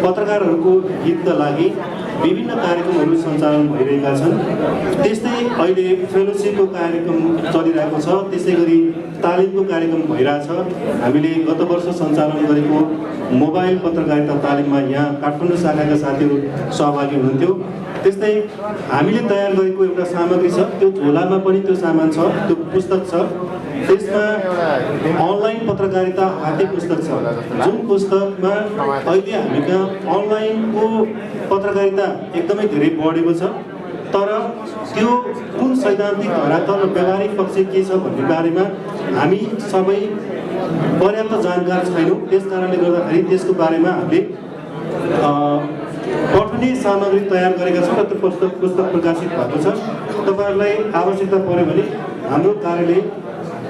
पत्रकारहरूको हितका लागि विभिन्न कार्यक्रमहरू सञ्चालन भइरहेका छन्। त्यस्तै अहिले फेलोसिपको कार्यक्रम चलिरहेको छ, त्यसै गरी तालिमको कार्यक्रम भइरहेछ। हामीले गत वर्ष सञ्चालन गरेको मोबाइल पत्रकारिता तालिममा यहाँ काठमाडौँ शाखाका साथीहरू सहभागी हुनुहुन्थ्यो। त्यस्तै हामीले तयार गरेको एउटा सामग्री छ, त्यो झोलामा पनि त्यो सामान छ, त्यो पुस्तक छ। त्यसमा अनलाइन पत्रकारिता हाते पुस्तक छ, जुन पुस्तकमा अहिले हामी कहाँ अनलाइनको पत्रकारिता एकदमै धेरै बढेको छ। तर त्यो कुन सैद्धान्तिक धरातल र व्यावहारिक पक्ष के छ भन्ने बारेमा हामी सबै पर्याप्त जानकार छैनौँ। त्यस कारणले गर्दाखेरि त्यसको बारेमा हामीले पठनीय सामग्री तयार गरेका छौँ र त्यो पुस्तक प्रकाशित भएको छ। तपाईँहरूलाई आवश्यकता पऱ्यो भने हाम्रो कार्यालय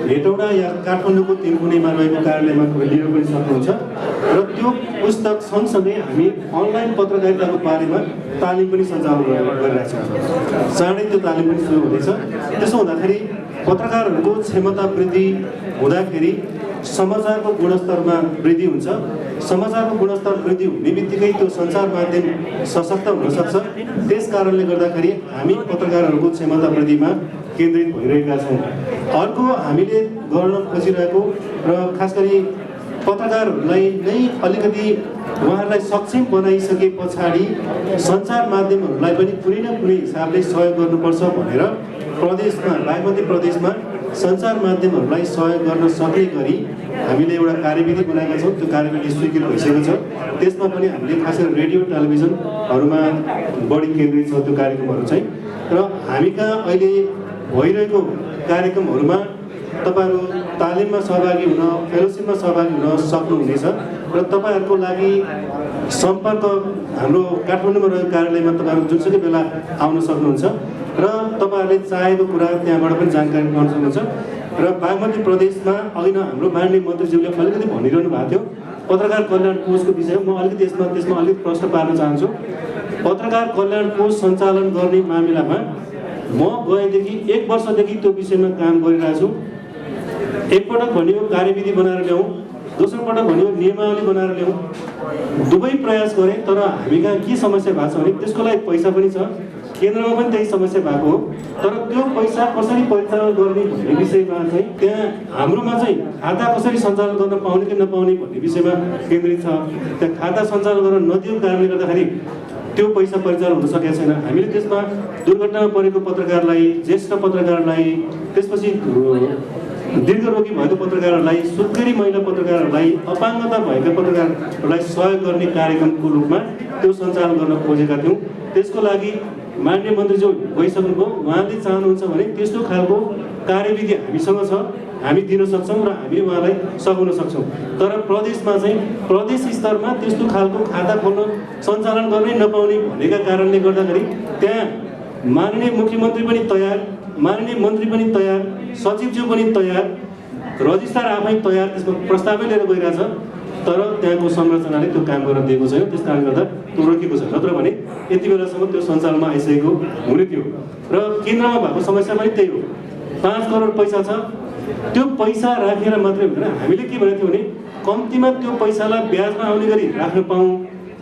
हेटौडा या काठमाडौँको तिनकुनेमा रहेको कार्यालयमा लिएर पनि सक्नुहुन्छ। र त्यो पुस्तक सँगसँगै हामी अनलाइन पत्रकारिताको बारेमा तालिम पनि सञ्चालन गरिरहेका छौँ। चाँडै त्यो तालिम पनि सुरु हुँदैछ। त्यसो हुँदाखेरि पत्रकारहरूको क्षमता वृद्धि हुँदाखेरि समाचारको गुणस्तरमा वृद्धि हुन्छ। समाचारको गुणस्तर वृद्धि हुने बित्तिकै त्यो सञ्चार माध्यम सशक्त हुनसक्छ। त्यस कारणले गर्दाखेरि हामी पत्रकारहरूको क्षमता वृद्धिमा केन्द्रित भइरहेका छौँ। अर्को हामीले गर्न खोजिरहेको र खास गरी पत्रकारहरूलाई नै अलिकति उहाँहरूलाई सक्षम बनाइसके पछाडि सञ्चार माध्यमहरूलाई पनि कुनै न कुनै हिसाबले सहयोग गर्नुपर्छ भनेर प्रदेशमा बागमती प्रदेशमा सञ्चार माध्यमहरूलाई सहयोग गर्न सक्ने गरी हामीले एउटा कार्यविधि बनाएका छौँ। त्यो कार्यविधि स्वीकृत भइसकेको छ। त्यसमा पनि हामीले खास गरी रेडियो टेलिभिजनहरूमा बढी केन्द्रित छ त्यो कार्यक्रमहरू चाहिँ। र हामी कहाँ अहिले भइरहेको कार्यक्रमहरूमा तपाईँहरू तालिममा सहभागी हुन, फेलोसिपमा सहभागी हुन सक्नुहुनेछ र तपाईँहरूको लागि सम्पर्क हाम्रो काठमाडौँमा रहेको कार्यालयमा तपाईँहरू जुनसुकै बेला आउन सक्नुहुन्छ र तपाईँहरूले चाहेको कुरा त्यहाँबाट पनि जानकारी पाउन सक्नुहुन्छ। र बागमती प्रदेशमा अघि नै हाम्रो माननीय मन्त्रीज्यूले अलिकति भनिरहनु भएको थियो पत्रकार कल्याण कोषको विषयमा। म अलिकति त्यसमा अलिकति प्रश्न पार्न चाहन्छु। पत्रकार कल्याण कोष सञ्चालन गर्ने मामिलामा म गएदेखि 1 वर्षदेखि त्यो विषयमा काम गरिरहेको छु। एकपटक भन्यो कार्यविधि बनाएर ल्याउँ, दोस्रो पटक भन्यो नियमावली बनाएर ल्याउँ। दुवै प्रयास गरेँ, तर हामी कहाँ के समस्या भएको छ भने त्यसको लागि पैसा पनि छ, केन्द्रमा पनि त्यही समस्या भएको हो। तर त्यो पैसा कसरी परिचालन गर्ने भन्ने विषयमा चाहिँ त्यहाँ हाम्रोमा चाहिँ खाता कसरी सञ्चालन गर्न पाउने कि नपाउने भन्ने विषयमा केन्द्रित छ। त्यहाँ खाता सञ्चालन गर्न नदिएको कारणले गर्दाखेरि त्यो पैसा परिचालन हुन सकेको छैन। हामीले त्यसमा दुर्घटनामा परेको पत्रकारलाई, ज्येष्ठ पत्रकारलाई, त्यसपछि दीर्घरोगी भएको पत्रकारहरूलाई, सुत्केरी महिला पत्रकारहरूलाई, अपाङ्गता भएका पत्रकारहरूलाई सहयोग गर्ने कार्यक्रमको रूपमा त्यो सञ्चालन गर्न खोजेका थियौँ। त्यसको लागि माननीय मन्त्रीज्यू गइसक्नुभयो। उहाँले चाहनुहुन्छ भने त्यस्तो खालको कार्यविधि हामीसँग छ, हामी दिन सक्छौँ र हामी उहाँलाई सघाउन सक्छौँ। तर प्रदेशमा चाहिँ प्रदेश स्तरमा त्यस्तो खालको खाता खोल्न सञ्चालन गर्नै नपाउने भनेका कारणले गर्दाखेरि त्यहाँ माननीय मुख्यमन्त्री पनि तयार, माननीय मन्त्री पनि तयार, सचिवज्यू पनि तयार, रजिस्ट्रार आफै तयार, त्यसमा प्रस्तावै लिएर गइरहेछ। तर त्यहाँको संरचनाले त्यो काम गर्न दिएको छैन। त्यस कारणले गर्दा त्यो रोकेको छ। नत्र भने यति बेलासम्म त्यो सञ्चालनमा आइसकेको हुने थियो। र केन्द्रमा भएको समस्या पनि त्यही हो। 5 करोड पैसा छ, त्यो पैसा राखेर मात्रै हुँदैन। हामीले के भनेको थियौँ भने कम्तीमा त्यो पैसालाई ब्याजमा आउने गरी राख्न पाऊँ,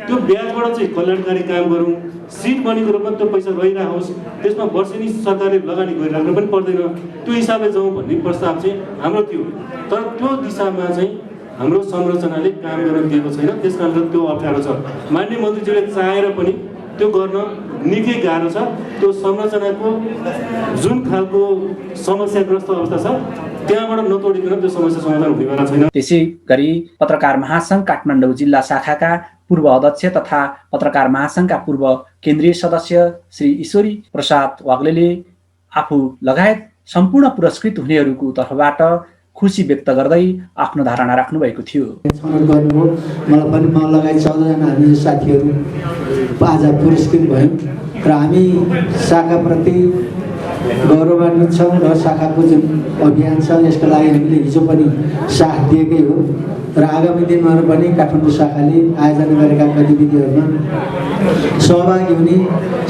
त्यो ब्याजबाट चाहिँ कल्याणकारी काम गरौँ, सिट बनेको रूपमा त्यो पैसा रहिरहोस्, त्यसमा वर्षेनी सरकारले लगानी गरिराख्नु पनि पर्दैन, त्यो हिसाबले जाउँ भन्ने प्रस्ताव चाहिँ हाम्रो थियो। तर त्यो दिशामा चाहिँ हाम्रो संरचनाले काम गर्न दिएको छैन। त्यस कारणले त्यो अप्ठ्यारो छ। माननीय मन्त्रीज्यूले चाहेर पनि त्यो गर्न निकै गाह्रो छ। त्यो संरचनाको जुन खालको समस्याग्रस्त अवस्था छ त्यहाँबाट नतोडिकन त्यो समस्या समाधान हुनेवाला छैन। त्यसै गरी पत्रकार महासङ्घ काठमाडौँ जिल्ला शाखाका पूर्व अध्यक्ष तथा पत्रकार महासङ्घका पूर्व केन्द्रीय सदस्य श्री ईश्वरी प्रसाद वाग्लेले आफू लगायत सम्पूर्ण पुरस्कृत हुनेहरूको तर्फबाट खुसी व्यक्त गर्दै आफ्नो धारणा राख्नु भएको थियो। छनौट गर्नुभयो। मलाई पनि म लगायत 14 जना हामी साथीहरू आज पुरस्कृत भयौँ र हामी शाखाप्रति गौरवान्वित छौँ र शाखाको जुन अभियान छ यसको लागि हामीले हिजो पनि साथ दिएकै हो र आगामी दिनहरू पनि काठमाडौँ शाखाले आयोजना गरेका गतिविधिहरूमा सहभागी हुने,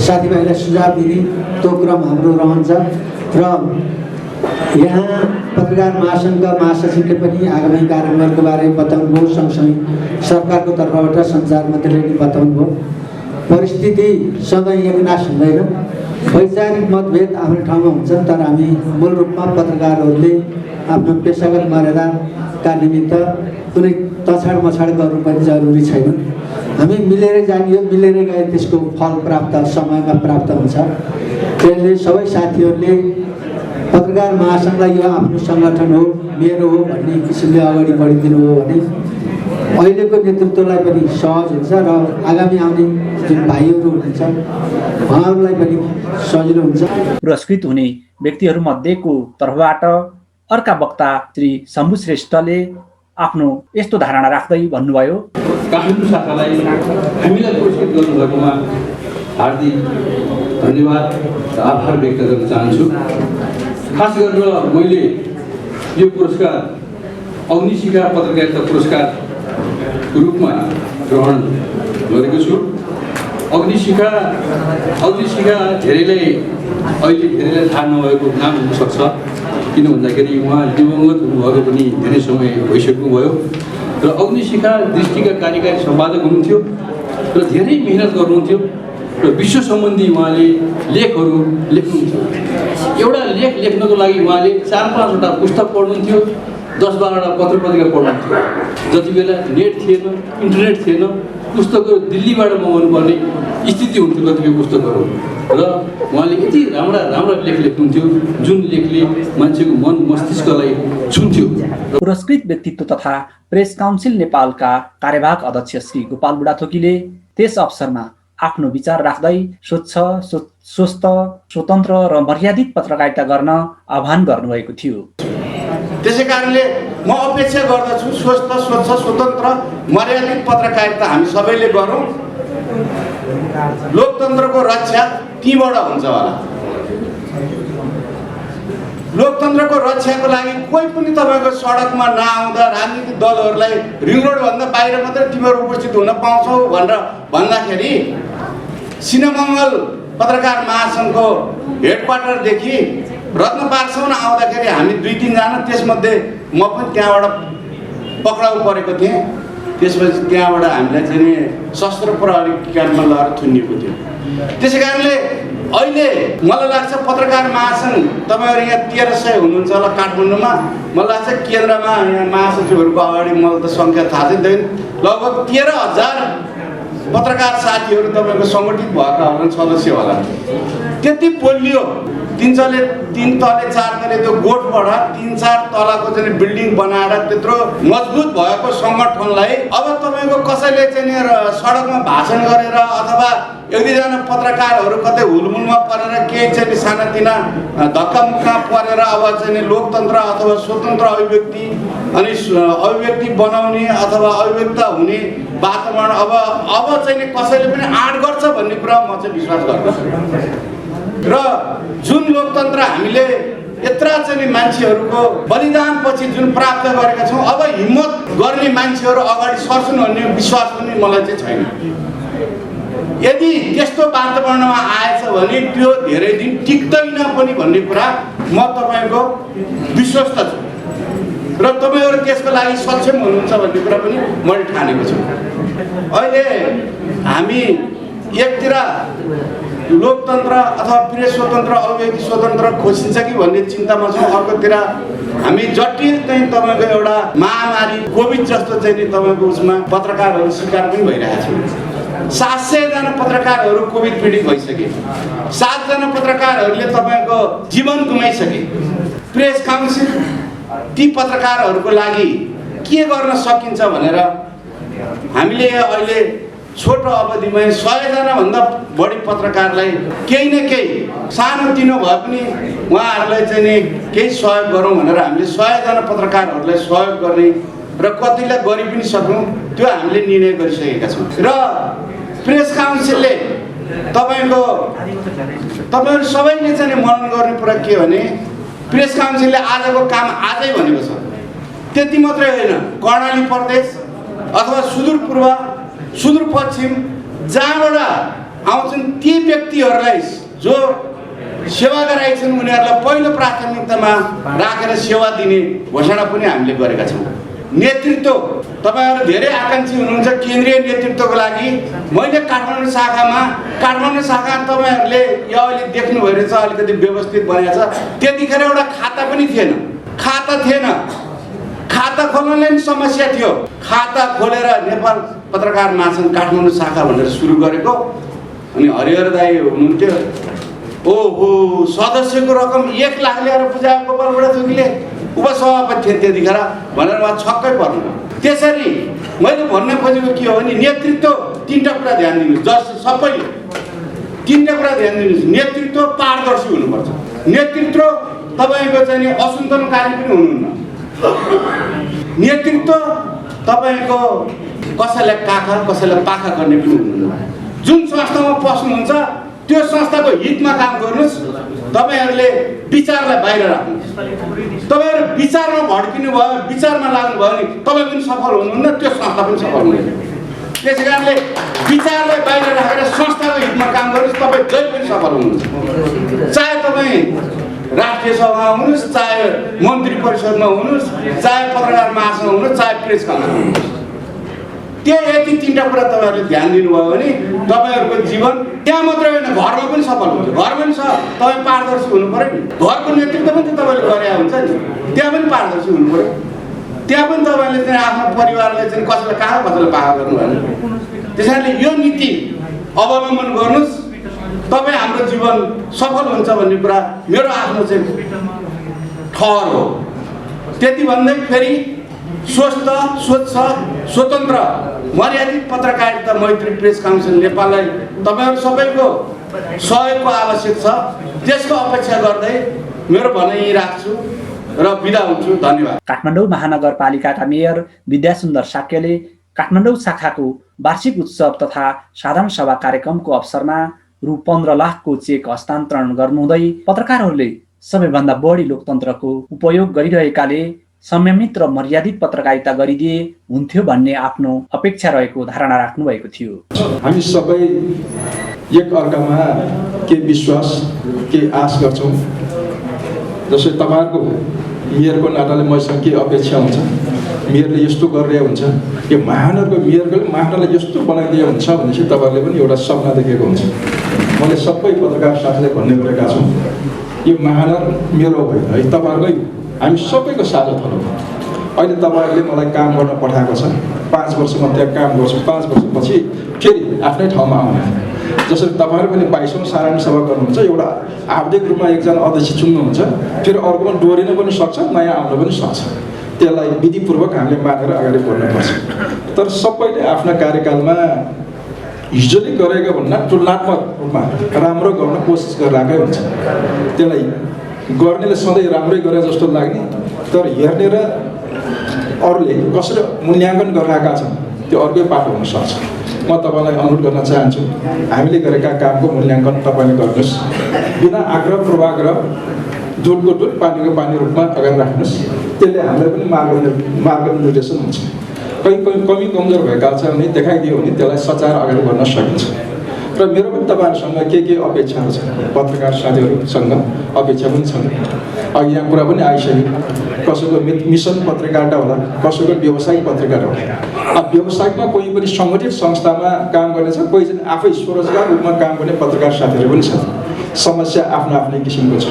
साथीभाइलाई सुझाव दिने त्यो क्रम हाम्रो रहन्छ। र यहाँ पत्रकार महासङ्घका महासचिवले पनि आगामी कार्यक्रमहरूको बारेमा बताउनुभयो, सँगसँगै सरकारको तर्फबाट सञ्चार मन्त्रीले पनि बताउनुभयो। परिस्थितिसँग एकनाश हुँदैन, वैचारिक मतभेद आफ्नो ठाउँमा हुन्छ, तर हामी मूल रूपमा पत्रकारहरूले आफ्नो पेसागत मर्यादाका निमित्त कुनै तछाड मछाड गर्नु पनि जरुरी छैन। हामी मिलेरै जानियो, मिलेरै गए त्यसको फल प्राप्त समयमा प्राप्त हुन्छ। त्यसले सबै साथीहरूले पत्रकार महासङ्घलाई यो आफ्नो सङ्गठन हो, मेरो हो भन्ने किसिमले अगाडि बढिदिनु हो भने अहिलेको नेतृत्वलाई पनि सहज हुन्छ र आगामी आउने जुन भाइहरू हुनुहुन्छ उहाँहरूलाई पनि सजिलो हुन्छ। पुरस्कृत हुने व्यक्तिहरूमध्येको तर्फबाट अर्का वक्ता श्री शम्भु श्रेष्ठले आफ्नो यस्तो धारणा राख्दै भन्नुभयो। काठमाडौँ शाखालाई हामीलाई पुरस्कृत गर्नुभएकोमा हार्दिक धन्यवाद र आभार व्यक्त गर्न चाहन्छु। खास गरेर मैले यो पुरस्कार अग्निशिखा पत्रकारिता पुरस्कार रूपमा ग्रहण गरेको छु। अग्निशिखा धेरैलाई थाहा नभएको नाम हुनसक्छ, किन भन्दाखेरि उहाँ दिवंगत हुनुभएको पनि धेरै समय भइसक्नुभयो र अग्निशिखा दृष्टिका कार्यकारी सम्पादक हुनुहुन्थ्यो र धेरै मेहनत गर्नुहुन्थ्यो र विश्व सम्बन्धी उहाँले लेखहरू लेख्नुहुन्थ्यो। एउटा लेख लेख्नको लागि उहाँले 4-5वटा पुस्तक पढ्नुहुन्थ्यो, 10-12वटा पत्र पत्रिका पढ्नुहुन्थ्यो। जति बेला नेट थिएन, इन्टरनेट थिएन, पुस्तकहरू दिल्लीबाट मगाउनु पर्ने स्थिति हुन्थ्यो कतिपय पुस्तकहरू, र उहाँले यति राम्रा लेख लेख्नुहुन्थ्यो जुन लेखले मान्छेको मन मस्तिष्कलाई छुन्थ्यो। पुरस्कृत व्यक्तित्व तथा प्रेस काउन्सिल नेपालका कार्यवाहक अध्यक्ष श्री गोपाल बुढाथोकीले त्यस अवसरमा आफ्नो विचार राख्दै स्वच्छ, स्वस्थ, स्वतन्त्र र मर्यादित पत्रकारिता गर्न आह्वान गर्नुभएको थियो। त्यसै कारणले म अपेक्षा गर्दछु स्वस्थ, स्वच्छ, स्वतन्त्र, मर्यादित पत्रकारिता हामी सबैले गरौँ। लोकतन्त्रको रक्षा तीबाट हुन्छ होला। लोकतन्त्रको रक्षाको लागि कोही पनि तपाईँको सडकमा नआउँदा राजनीतिक दलहरूलाई रिङ रोडभन्दा बाहिर मात्रै तिमीहरू उपस्थित हुन पाउँछौ भनेर भन्दाखेरि सिनेमङ्गल पत्रकार महासङ्घको हेडक्वार्टरदेखि रत्न पार्कसम्म आउँदाखेरि हामी 2-3 जना, त्यसमध्ये म पनि त्यहाँबाट पक्राउ परेको थिएँ। त्यसपछि त्यहाँबाट हामीलाई चाहिँ सशस्त्र प्रहरी क्याम्पमा लगेर थुनिएको थियो। त्यसै कारणले अहिले मलाई लाग्छ पत्रकार महासङ्घ तपाईँहरू यहाँ 1300 हुनुहुन्छ होला काठमाडौँमा, मलाई लाग्छ केन्द्रमा यहाँ महासचिवहरूको अगाडि मलाई त सङ्ख्या थाहा छैन, लगभग 13,000 पत्रकार साथीहरू तपाईँको सङ्गठित भएका होला, सदस्य होला। त्यति बोलियो 3 तले 4 तले त्यो गोठबाट 3-4 तलाको चाहिँ बिल्डिङ बनाएर त्यत्रो मजबुत भएको सङ्गठनलाई अब तपाईँको कसैले चाहिँ सडकमा भाषण गरेर अथवा 1-2जना पत्रकारहरू कतै हुलमुलमा परेर केही चाहिँ सानातिना धक्कामुक्का परेर अब चाहिँ लोकतन्त्र अथवा स्वतन्त्र अभिव्यक्ति अनि अभिव्यक्ति बनाउने अथवा अभिव्यक्त हुने वातावरण अब चाहिँ कसैले पनि आँट गर्छ भन्ने कुरा म चाहिँ विश्वास गर्दछु। र जुन लोकतन्त्र हामीले यत्रा चाहिँ मान्छेहरूको बलिदानपछि जुन प्राप्त गरेका छौँ, अब हिम्मत गर्ने मान्छेहरू अगाडि सर्छन् भन्ने विश्वास पनि मलाई चाहिँ छैन। यदि त्यस्तो वातावरणमा आएछ भने त्यो धेरै दिन टिक्दैन पनि भन्ने कुरा म तपाईँको विश्वस्त छु र तपाईँहरू त्यसको लागि सक्षम हुनुहुन्छ भन्ने कुरा पनि मैले ठानेको छु। अहिले हामी एकतिर लोकतन्त्र अथवा प्रेस स्वतन्त्र, अभिव्यक्ति स्वतन्त्र खोजिन्छ कि भन्ने चिन्तामा छौँ, अर्कोतिर हामी जटिल चाहिँ तपाईँको एउटा महामारी कोभिड जस्तो चाहिँ तपाईँको उसमा पत्रकारहरू शिकार पनि भइरहेका छौँ। 700 जना पत्रकारहरू कोभिड पीडित भइसके, 7 जना पत्रकारहरूले तपाईँको जीवन गुमाइसके। प्रेस काउन्सिल ती पत्रकारहरूको लागि के गर्न सकिन्छ भनेर हामीले अहिले छोटो अवधिमै 100 जना भन्दा बढी पत्रकारलाई केही न केही सानोतिनो भए पनि उहाँहरूलाई चाहिँ केही सहयोग गरौँ भनेर हामीले 100 जना पत्रकारहरूलाई सहयोग गर्ने र कतिलाई गरि पनि सकौँ त्यो हामीले निर्णय गरिसकेका छौँ। र प्रेस काउन्सिलले तपाईँहरू सबैले चाहिँ मनन गर्ने कुरा के भने प्रेस काउन्सिलले आजको काम आजै भनेको छ। त्यति मात्रै होइन, कर्णाली प्रदेश अथवा सुदूरपूर्व सुदूरपश्चिम जहाँबाट आउँछन् ती व्यक्तिहरूलाई जो सेवा गराएछन् उनीहरूलाई पहिलो प्राथमिकतामा राखेर सेवा दिने घोषणा पनि हामीले गरेका छौँ। नेतृत्व तपाईँहरू धेरै आकाङ्क्षी हुनुहुन्छ केन्द्रीय नेतृत्वको लागि। मैले काठमाडौँ शाखा तपाईँहरूले यो अहिले देख्नु भइरहेछ, अलिकति व्यवस्थित बनाएको छ। त्यतिखेर एउटा खाता पनि थिएन, खाता खोल्नले पनि समस्या थियो। खाता खोलेर नेपाल पत्रकार महासङ्घ काठमाडौँ शाखा भनेर सुरु गरेको। अनि हरिहर दाई हुनुहुन्थ्यो, ओहो सदस्यको रकम 1 लाख ल्याएर बुझाएको गोपाल बुढाथोकीले, उपसभापति थिए त्यतिखेर भनेर उहाँ छक्कै पर्नु। त्यसरी मैले भन्न खोजेको के हो भने नेतृत्व 3टा कुरा ध्यान दिनुहोस्, जस सबैले 3टा कुरा ध्यान दिनुहोस्। नेतृत्व पारदर्शी हुनुपर्छ, नेतृत्व तपाईँको चाहिँ असन्तुलनकारी पनि हुनुहुन्न, नेतृत्व तपाईँको कसैलाई काखा कसैलाई पाखा गर्ने पनि हुनुहुन्न। जुन संस्थामा पस्नुहुन्छ त्यो संस्थाको हितमा काम गर्नुहोस्, तपाईँहरूले विचारलाई बाहिर राख्नुहोस्। तपाईँहरू विचारमा भड्किनु भयो, विचारमा लाग्नु भयो भने तपाईँ पनि सफल हुनुहुन्न, त्यो संस्था पनि सफल हुनुहुन्न। त्यसै कारणले विचारलाई बाहिर राखेर संस्थाको हितमा काम गर्नुहोस्, तपाईँ जहिले पनि सफल हुनुहुन्छ। चाहे तपाईँ राष्ट्रिय सभामा हुनुहोस्, चाहे मन्त्री परिषदमा हुनुहोस्, चाहे पत्रकार महासङ्घ हुनुहोस्, चाहे प्रेस काउन्सिल हुनुहोस्। त्यो यति तिनवटा कुरा तपाईँहरूले ध्यान दिनुभयो भने तपाईँहरूको जीवन त्यहाँ मात्रै होइन, घरमा पनि सफल हुन्छ। घर पनि तपाईँ पारदर्शी हुनु पऱ्यो नि, घरको नेतृत्व पनि त तपाईँले गरे हुन्छ नि, त्यहाँ पनि पारदर्शी हुनु पऱ्यो। त्यहाँ पनि तपाईँले चाहिँ आफ्नो परिवारले चाहिँ कसैलाई कहाँ कसैलाई पाहा गर्नु भएन। त्यस कारणले यो नीति अवलम्बन गर्नुहोस्, तपाईँ हाम्रो जीवन सफल हुन्छ भन्ने कुरा मेरो आफ्नो चाहिँ ठहर हो। त्यति भन्दै फेरि स्वस्थ, स्वच्छ, स्वतन्त्र, मर्यादित पत्रकारिता मैत्री प्रेस काउन्सिल नेपाललाई तपाईँहरू सबैको सहयोगको आवश्यक छ। त्यसको अपेक्षा गर्दै मेरो भनाइ राख्छु र बिदा हुन्छु। धन्यवाद। काठमाडौँ महानगरपालिकाका मेयर विद्यासुन्दर साक्यले काठमाडौँ शाखाको वार्षिक उत्सव तथा साधारण सभा कार्यक्रमको अवसरमा रु 15 लाखको चेक हस्तान्तरण गर्नुहुँदै पत्रकारहरूले सबैभन्दा बढी लोकतन्त्रको उपयोग गरिरहेकाले संयमित र मर्यादित पत्रकारिता गरिदिए हुन्थ्यो भन्ने आफ्नो अपेक्षा रहेको धारणा राख्नु भएको थियो। हामी सबै एक अर्कामा के विश्वास के आश गर्छौँ। जसै तपाईँहरूको मेयरको नाताले मसँग के अपेक्षा हुन्छ, मेयरले यस्तो गरिरहेको हुन्छ, यो महानगरको मेयरले महानगरलाई यस्तो बनाइदिएको हुन्छ भनेपछि तपाईँहरूले पनि एउटा सपना देखेको हुन्छ। मैले सबै पत्रकार साथीलाई भन्ने गरेका छौँ, यो महानगर मेरो होइन है, तपाईँहरूकै, हामी सबैको साझा थलो हो। अहिले तपाईँहरूले मलाई काम गर्न पठाएको छ, 5 वर्षमा त्यहाँ काम गर्छु, 5 वर्षपछि फेरि आफ्नै ठाउँमा आउने। जसरी तपाईँहरू पनि 22औं साधारण सभा गर्नुहुन्छ, एउटा आवधिक रूपमा एकजना अध्यक्ष चुन्नुहुन्छ, फेरि अर्कोमा डोरिन पनि सक्छ, नयाँ आउन पनि सक्छ। त्यसलाई विधिपूर्वक हामीले मानेर अगाडि बढ्नुपर्छ। तर सबैले आफ्ना कार्यकालमा हिजोले गरेको भन्दा तुलनात्मक रूपमा राम्रो गर्न कोसिस गरिरहेकै हुन्छ। त्यसलाई गर्नेले सधैँ राम्रै गरे जस्तो लाग्ने, तर हेर्ने र अरूले कसरी मूल्याङ्कन गरिरहेका छन् त्यो अर्कै पाटो हुनसक्छ। म तपाईँलाई अनुरोध गर्न चाहन्छु, हामीले गरेका कामको मूल्याङ्कन तपाईँले गर्नुहोस्, बिना आग्रह पूर्वाग्रह, दुधको दुध पानीको पानी रूपमा अगाडि राख्नुहोस्। त्यसले हामीलाई पनि मार्गनिर्देशन हुन्छ। कहीँ कमी कमजोर भएका छ भने देखाइदियो भने त्यसलाई सचाएर अगाडि बढ्न सकिन्छ। र मेरो पनि तपाईँहरूसँग के अपेक्षाहरू छन्, पत्रकार साथीहरूसँग अपेक्षा पनि छन्। अघि यहाँ कुरा पनि आइसक्यो, कसैको मिसन पत्रकारिता होला, कसैको व्यावसायिक पत्रकारिता होला। अब व्यावसायिकमा कोही पनि सङ्गठित संस्थामा काम गर्ने छ, कोही चाहिँ आफै स्वरोजगार रूपमा काम गर्ने पत्रकार साथीहरू पनि छन्। समस्या आफ्नो आफ्नै किसिमको छ।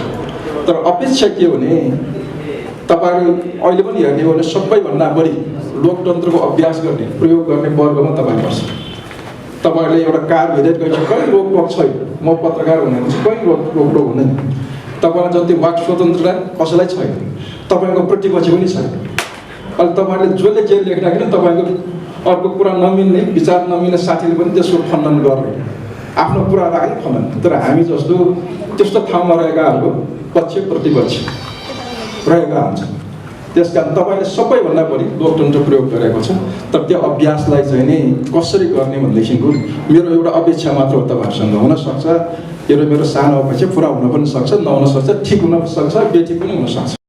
तर अपेक्षा के हो भने तपाईँहरू अहिले पनि हेर्ने हो भने सबैभन्दा बढी लोकतन्त्रको अभ्यास गर्ने, प्रयोग गर्ने वर्गमा तपाईँ पर्छ। तपाईँहरूले एउटा कार भेदेट गरिन्छ, कहीँ रोकटोक छैन, म पत्रकार हुने कहीँ रोकटोक हुँदैन। तपाईँलाई जति वाक स्वतन्त्रता कसैलाई छैन, तपाईँको प्रतिपक्ष पनि छैन। अहिले तपाईँहरूले जसले जे लेख्दाखेरि तपाईँको अर्को कुरा नमिल्ने, विचार नमिल्ने साथीले पनि त्यसको खण्डन गर्ने, आफ्नो कुरा राखेर खण्डन। तर हामी जस्तो त्यस्तो ठाउँमा रहेकाहरूको पक्ष प्रतिपक्ष रहेका हुन्छन्। त्यस कारण तपाईँले सबैभन्दा बढी लोकतन्त्र प्रयोग गरेको छ। तर त्यो अभ्यासलाई चाहिँ नि कसरी गर्ने भनेदेखिको मेरो एउटा अपेक्षा मात्र हो, तपाईँहरूसँग हुनसक्छ, मेरो सानो अपेक्षा पुरा हुन पनि सक्छ, नहुन सक्छ, ठिक हुन सक्छ, बेठिक पनि हुन सक्छ।